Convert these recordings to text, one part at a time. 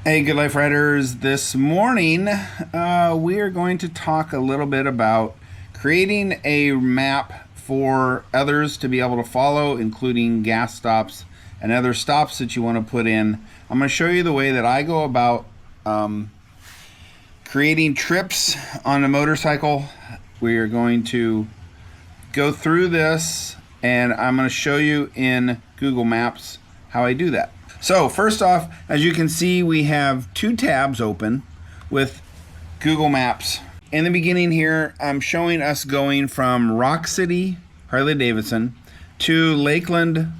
Hey, Good Life Riders. This morning we are going to talk a little bit about creating a map for others to be able to follow, including gas stops and other stops that you want to put in. I'm going to show you the way that I go about creating trips on a motorcycle. We are going to go through this and I'm going to show you in Google Maps how I do that. So first off, as you can see, we have two tabs open with Google Maps. In the beginning here, I'm showing us going from Rock City, Harley Davidson, to Lakeland,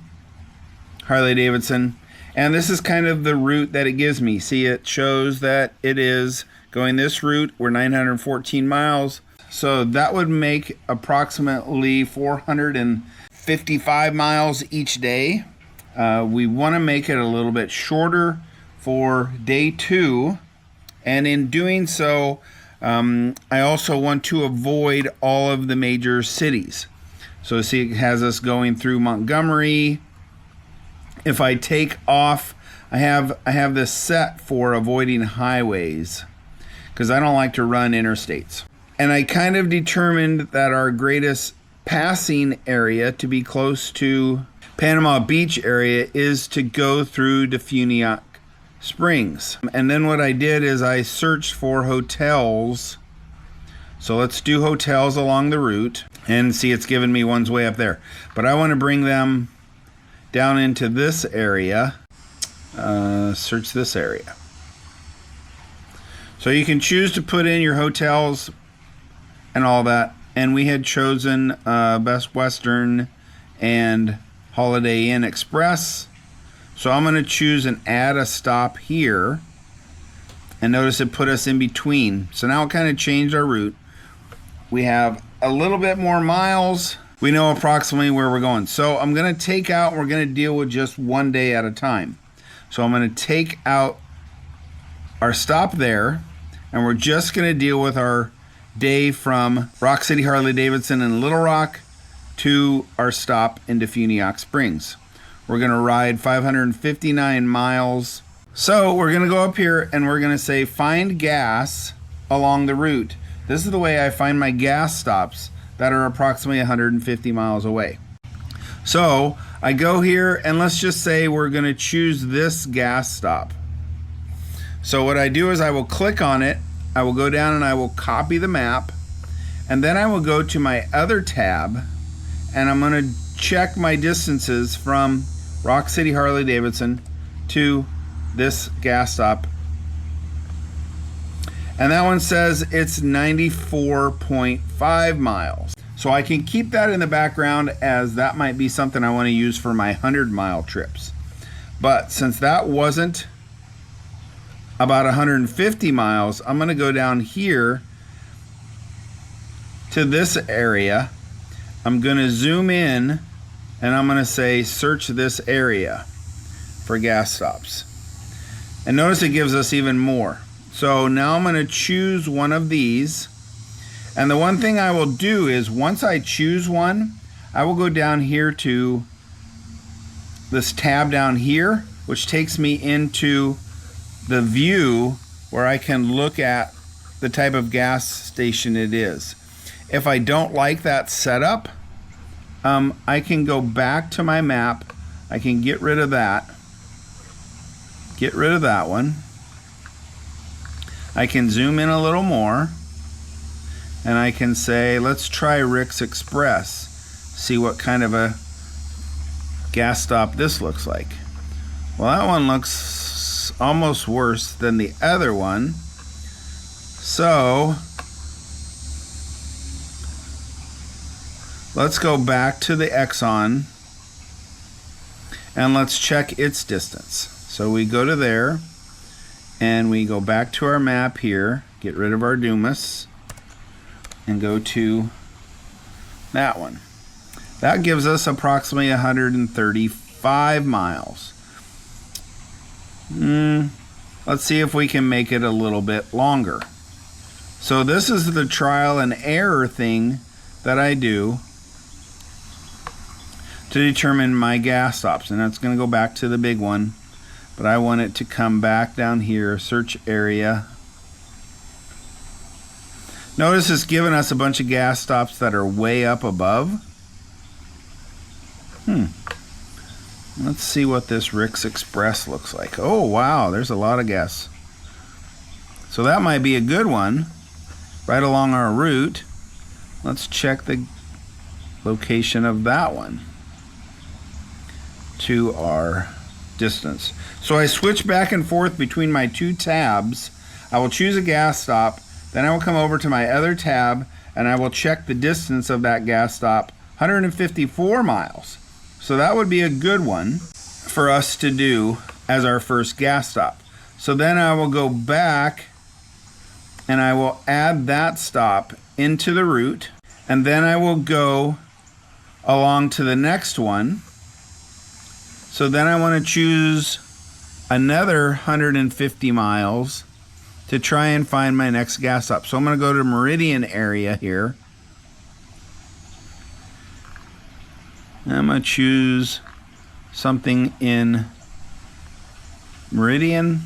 Harley Davidson. And this is kind of the route that it gives me. See, it shows that it is going this route. We're 914 miles. So that would make approximately 455 miles each day. We want to make it a little bit shorter for day 2, and in doing so I also want to avoid all of the major cities. So see, it has us going through Montgomery. If I take off, I have this set for avoiding highways because I don't like to run interstates. And I kind of determined that our greatest passing area to be close to Panama Beach area is to go through Yuneec Springs. And then what I did is I searched for hotels. So let's do hotels along the route, and see, it's given me one's way up there. But I want to bring them down into this area. Search this area. So you can choose to put in your hotels and all that. And we had chosen Best Western and Holiday Inn Express. So I'm going to choose and add a stop here, and notice it put us in between. So now it kind of changed our route. We have a little bit more miles. We know approximately where we're going. So I'm going to take out, we're going to deal with just one day at a time. So I'm going to take out our stop there, and we're just going to deal with our day from Rock City, Harley Davidson, and Little Rock to our stop into Yuneec Springs. We're going to ride 559 miles. So we're going to go up here and we're going to say find gas along the route. This is the way I find my gas stops that are approximately 150 miles away. So I go here and let's just say we're going to choose this gas stop. So what I do is I will click on it, I will go down and I will copy the map, and then I will go to my other tab and I'm going to check my distances from Rock City, Harley Davidson to this gas stop. And that one says it's 94.5 miles. So I can keep that in the background, as that might be something I want to use for my 100-mile trips. But since that wasn't about 150 miles, I'm going to go down here to this area. I'm going to zoom in and I'm going to say search this area for gas stops. And notice it gives us even more. So now I'm going to choose one of these. And the one thing I will do is once I choose one, I will go down here to this tab down here, which takes me into the view where I can look at the type of gas station it is. If I don't like that setup, I can go back to my map. I can get rid of that. Get rid of that one. I can zoom in a little more. And I can say, let's try Rick's Express. See what kind of a gas stop this looks like. Well, that one looks almost worse than the other one. So let's go back to the Exxon and let's check its distance. So we go to there and we go back to our map here, get rid of our Dumas, and go to that one. That gives us approximately 135 miles. Let's see if we can make it a little bit longer. So this is the trial and error thing that I do to determine my gas stops, and that's going to go back to the big one but I want it to come back down here, search area. Notice it's giving us a bunch of gas stops that are way up above. Let's see what this Rick's Express looks like. Oh wow, there's a lot of gas. So that might be a good one right along our route. Let's check the location of that one to our distance. So I switch back and forth between my two tabs. I will choose a gas stop, then I will come over to my other tab and I will check the distance of that gas stop, 154 miles. So that would be a good one for us to do as our first gas stop. So then I will go back and I will add that stop into the route, and then I will go along to the next one. So then I want to choose another 150 miles to try and find my next gas stop. So I'm going to go to Meridian area here. And I'm going to choose something in Meridian.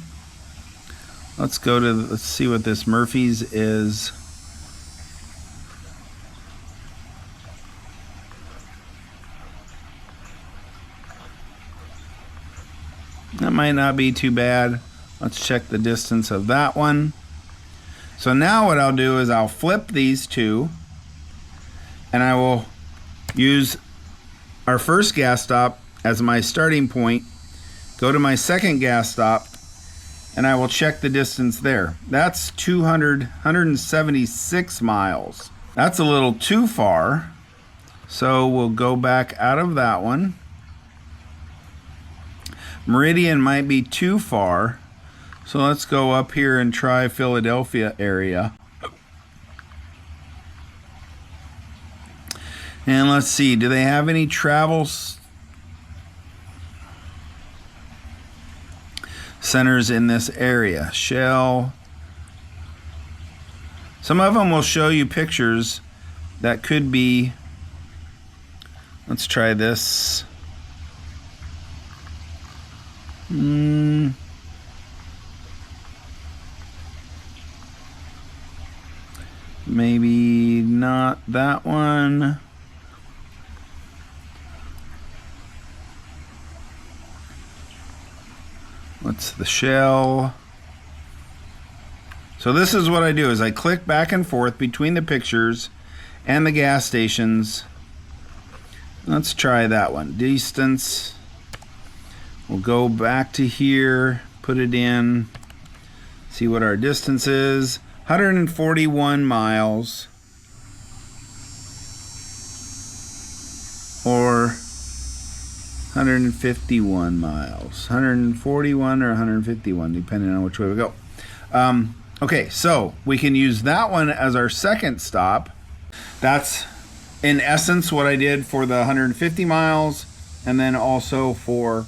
Let's go to, let's see what this Murphy's is. That might not be too bad. Let's check the distance of that one. So now what I'll do is I'll flip these two and I will use our first gas stop as my starting point, go to my second gas stop, and I will check the distance there. That's 176 miles. That's a little too far. So we'll go back out of that one. Meridian might be too far. So let's go up here and try Philadelphia area. And let's see, do they have any travel centers in this area? Shell. Some of them will show you pictures that could be, let's try this. Maybe not that one. What's the Shell? So this is what I do, is I click back and forth between the pictures and the gas stations. Let's try that one. Distance. We'll go back to here, put it in, see what our distance is. 141 miles. Or 151 miles. 141 or 151, depending on which way we go. Okay, so we can use that one as our second stop. That's in essence what I did for the 150 miles, and then also for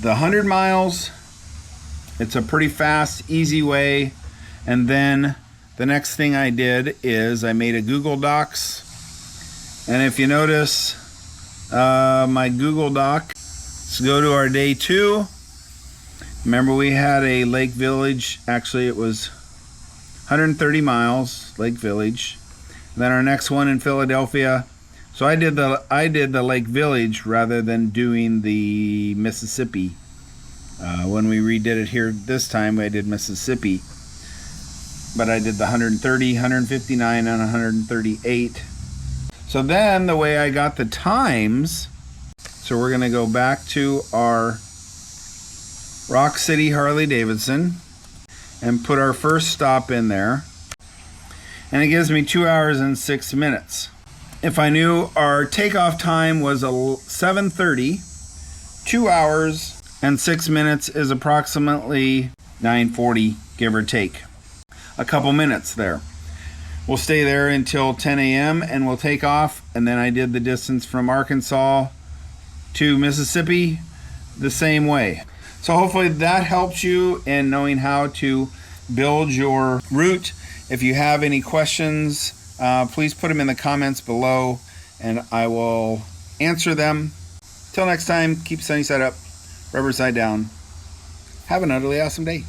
the 100 miles. It's a pretty fast, easy way. And then the next thing I did is I made a Google Docs. And if you notice my Google Doc, let's go to our day 2. Remember we had a Lake Village, actually it was 130 miles, Lake Village. And then our next one in Philadelphia. So I did the Lake Village rather than doing the Mississippi. When we redid it here this time, I did Mississippi. But I did the 130, 159, and 138. So then the way I got the times, so we're going to go back to our Rock City Harley Davidson and put our first stop in there. And it gives me 2 hours and 6 minutes. If I knew our takeoff time was 7:30, 2 hours and 6 minutes is approximately 9:40, give or take. A couple minutes there. We'll stay there until 10 a.m. and we'll take off. And then I did the distance from Arkansas to Mississippi the same way. So hopefully that helps you in knowing how to build your route. If you have any questions, please put them in the comments below and I will answer them. Till next time, keep sunny side up, rubber side down. Have an utterly awesome day.